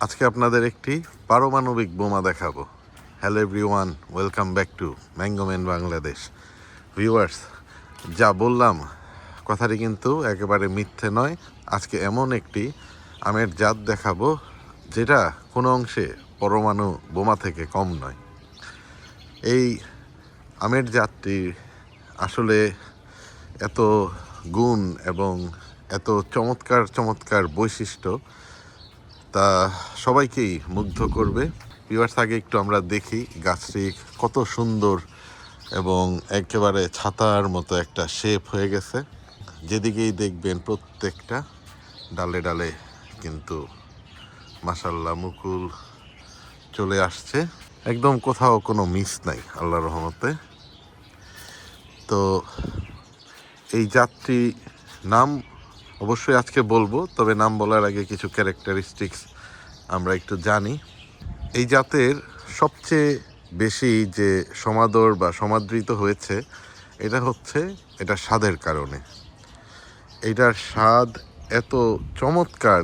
আজকে আপনাদের একটি পারমাণবিক বোমা দেখাবো। Hello everyone, welcome back to Mango Man Bangladesh. Viewers, যা বললাম কথাটি কিন্তু একেবারে মিথ্যে নয়। আজকে এমন একটি আমের জাত দেখাবো যেটা কোনো অংশে পরমাণু বোমা থেকে কম নয়। এই আমের জাতটি আসলে এত গুণ এবং এত চমৎকার চমৎকার বৈশিষ্ট্য তা সবাইকেই মুগ্ধ করবে। ভিউয়ার্স, আগে একটু আমরা দেখি গাছটি কত সুন্দর এবং একেবারে ছাতার মতো একটা শেপ হয়ে গেছে। যেদিকেই দেখবেন প্রত্যেকটা ডালে ডালে কিন্তু মাশাআল্লাহ মুকুল চলে আসছে, একদম কোথাও কোনো মিস নাই আল্লাহর রহমতে। তো এই জাতটি নাম অবশ্যই আজকে বলবো, তবে নাম বলার আগে কিছু ক্যারেক্টারিস্টিক্স আমরা একটু জানি। এই জাতের সবচেয়ে বেশি যে সমাদর বা সমাদৃত হয়েছে এটা হচ্ছে এটা স্বাদের কারণে। এটার স্বাদ এত চমৎকার,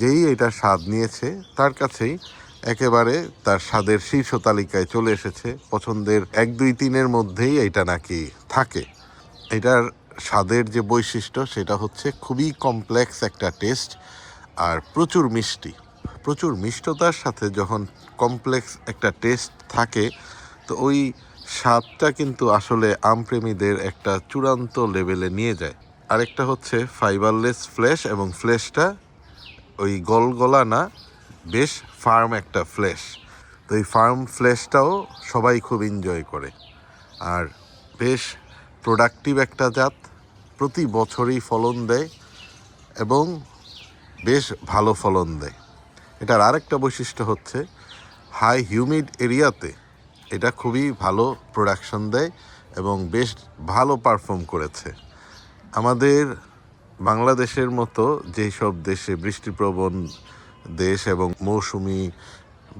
যেই এটা স্বাদ নিয়েছে তার কাছেই একেবারে তার স্বাদের শীর্ষ তালিকায় চলে এসেছে। পছন্দের 1, 2, 3-এর মধ্যেই এটা নাকি থাকে। এটার স্বাদের যে বৈশিষ্ট্য সেটা হচ্ছে খুবই কমপ্লেক্স একটা টেস্ট আর প্রচুর মিষ্টি। প্রচুর মিষ্টতার সাথে যখন কমপ্লেক্স একটা টেস্ট থাকে তো ওই স্বাদটা কিন্তু আসলে আমপ্রেমীদের একটা চূড়ান্ত লেভেলে নিয়ে যায়। আরেকটা হচ্ছে ফাইবারলেস ফ্লেশ, এবং ফ্লেশটা ওই গলগলা না, বেশ ফার্ম একটা ফ্লেশ। তো এই ফার্ম ফ্লেশটাও সবাই খুব এনজয় করে। আর বেশ প্রোডাক্টিভ একটা জাত, প্রতি বছরই ফলন দেয় এবং বেশ ভালো ফলন দেয়। এটার আরেকটা বৈশিষ্ট্য হচ্ছে হাই হিউমিড এরিয়াতে এটা খুবই ভালো প্রোডাকশন দেয় এবং বেশ ভালো পারফর্ম করেছে। আমাদের বাংলাদেশের মতো যেই সব দেশে বৃষ্টিপ্রবণ দেশ এবং মৌসুমি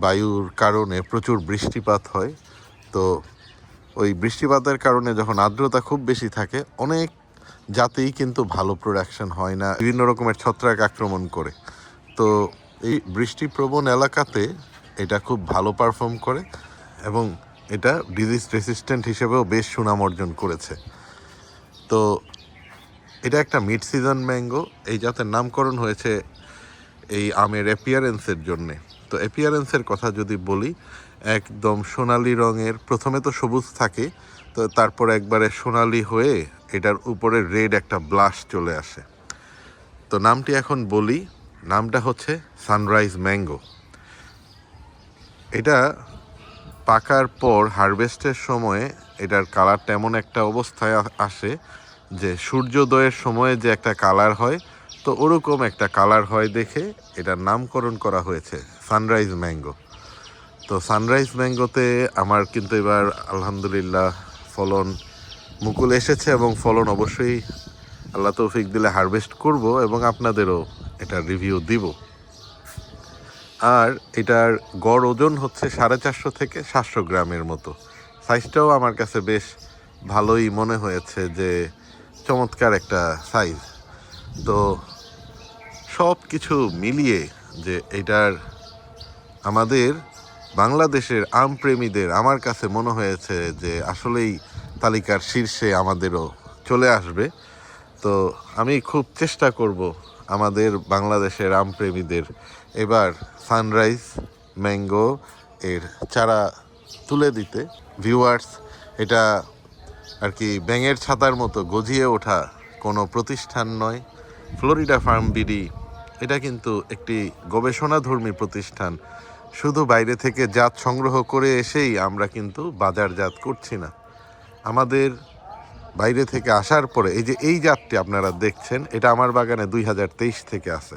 বায়ুর কারণে প্রচুর বৃষ্টিপাত হয়, তো ওই বৃষ্টিপাতের কারণে যখন আর্দ্রতা খুব বেশি থাকে অনেক জাতেই কিন্তু ভালো প্রোডাকশন হয় না, বিভিন্ন রকমের ছত্রাক আক্রমণ করে। তো এই বৃষ্টিপ্রবণ এলাকাতে এটা খুব ভালো পারফর্ম করে এবং এটা ডিজিজ রেসিস্ট্যান্ট হিসেবেও বেশ সুনাম অর্জন করেছে। তো এটা একটা মিড সিজন ম্যাঙ্গো। এই জাতের নামকরণ হয়েছে এই আমের অ্যাপিয়ারেন্সের জন্যে। তো অ্যাপিয়ারেন্সের কথা যদি বলি, একদম সোনালি রঙের, প্রথমে তো সবুজ থাকে, তো তারপর একবারে সোনালি হয়ে এটার উপরে রেড একটা ব্লাশ চলে আসে। তো নামটি এখন বলি, নামটা হচ্ছে সানরাইজ ম্যাঙ্গো। এটা পাকার পর হারভেস্টের সময়ে এটার কালারটা এমন একটা অবস্থায় আসে যে সূর্যোদয়ের সময়ে যে একটা কালার হয়, তো ওরকম একটা কালার হয় দেখে এটার নামকরণ করা হয়েছে সানরাইজ ম্যাঙ্গো। তো সানরাইজ ম্যাঙ্গোতে আমার কিন্তু এবার আলহামদুলিল্লাহ ফলন মুকুল এসেছে এবং ফলন অবশ্যই আল্লাহ তৌফিক দিলে হারভেস্ট করব এবং আপনাদেরও এটার রিভিউ দিব। আর এটার গড় ওজন হচ্ছে 450 থেকে 700 গ্রামের মতো। সাইজটাও আমার কাছে বেশ ভালোই মনে হয়েছে, যে চমৎকার একটা সাইজ। তো সব কিছু মিলিয়ে যে এটার আমাদের বাংলাদেশের আমপ্রেমীদের আমার কাছে মনে হয়েছে যে আসলেই তালিকার শীর্ষে আমাদেরও চলে আসবে। তো আমি খুব চেষ্টা করব আমাদের বাংলাদেশের আমপ্রেমীদের এবার সানরাইজ ম্যাঙ্গো এর চারা তুলে দিতে। ভিউয়ার্স, এটা আর কি ব্যাঙের ছাতার মতো গজিয়ে ওঠা কোনো প্রতিষ্ঠান নয়। ফ্লোরিডা ফার্ম বিডি এটা কিন্তু একটি গবেষণাধর্মী প্রতিষ্ঠান। শুধু বাইরে থেকে জাত সংগ্রহ করে এসেই আমরা কিন্তু বাজারজাত করছি না। আমাদের বাইরে থেকে আসার পরে এই জাতটি আপনারা দেখছেন, এটা আমার বাগানে 2023 থেকে আছে।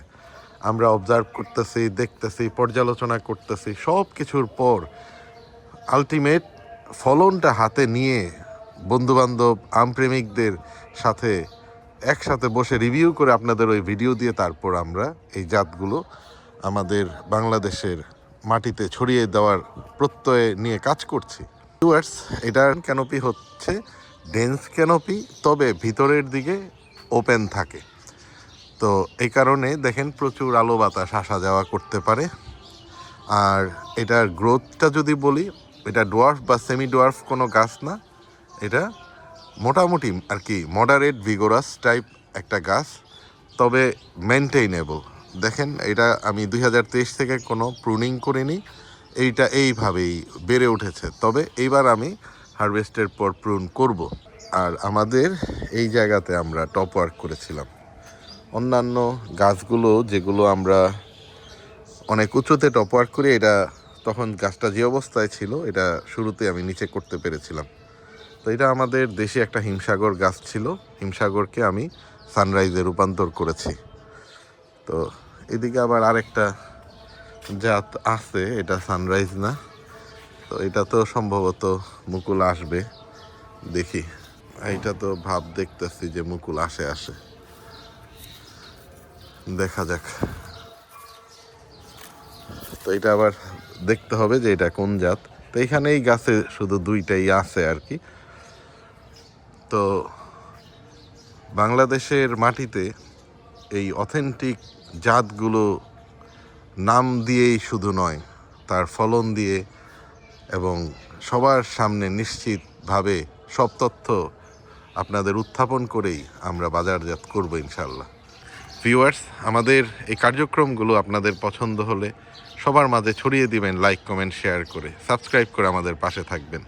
আমরা অবজার্ভ করতেছি, দেখতেছি, পর্যালোচনা করতেছি, সব কিছুর পর আলটিমেট ফলনটা হাতে নিয়ে বন্ধুবান্ধব আমপ্রেমিকদের সাথে একসাথে বসে রিভিউ করে আপনাদের ওই ভিডিও দিয়ে তারপর আমরা এই জাতগুলো আমাদের বাংলাদেশের মাটিতে ছড়িয়ে দেওয়ার প্রত্যয় নিয়ে কাজ করছি। ভিউয়ার্স, এটার ক্যানোপি হচ্ছে ডেন্স ক্যানোপি, তবে ভিতরের দিকে ওপেন থাকে। তো এই কারণে দেখেন প্রচুর আলো বাতাস আসা যাওয়া করতে পারে। আর এটার গ্রোথটা যদি বলি, এটা ডোয়ার্ফ বা সেমি ডোয়ার্ফ কোনো গাছ না, এটা মোটামুটি আর কি মডারেট ভিগোরাস টাইপ একটা গাছ, তবে মেনটেইনেবল। দেখেন এটা আমি 2023 থেকে কোনো প্রুনিং করিনি, এইটা এইভাবেই বেড়ে উঠেছে। তবে এইবার আমি হারভেস্টের পর প্রুন করব। আর আমাদের এই জায়গাতে আমরা টপ ওয়ার্ক করেছিলাম। অন্যান্য গাছগুলো যেগুলো আমরা অনেক উঁচুতে টপ ওয়ার্ক করি, এটা তখন গাছটা যে অবস্থায় ছিল এটা শুরুতে আমি নিচে করতে পেরেছিলাম। তো এটা আমাদের দেশে একটা হিমসাগর গাছ ছিল, হিমসাগরকে আমি সানরাইজে রূপান্তর করেছি। তো এদিকে আবার আরেকটা জাত আছে, এটা সানরাইজ না, তো এটা তো সম্ভবত মুকুল আসবে, দেখি। এইটা তো ভাব দেখতেছি যে মুকুল আসে দেখা যাক। তো এটা আবার দেখতে হবে যে এটা কোন জাত। তো এখানে এই গাছে শুধু দুইটাই আছে আর কি। তো বাংলাদেশের মাটিতে এই অথেন্টিক জাতগুলো নাম দিয়েই শুধু নয়, তার ফলন দিয়ে এবং সবার সামনে নিশ্চিতভাবে সব তথ্য আপনাদের উত্থাপন করেই আমরা বাজারজাত করব ইনশাল্লাহ। ভিউয়ার্স, আমাদের এই কার্যক্রমগুলো আপনাদের পছন্দ হলে সবার মাঝে ছড়িয়ে দিবেন, লাইক কমেন্ট শেয়ার করে, সাবস্ক্রাইব করে আমাদের পাশে থাকবেন।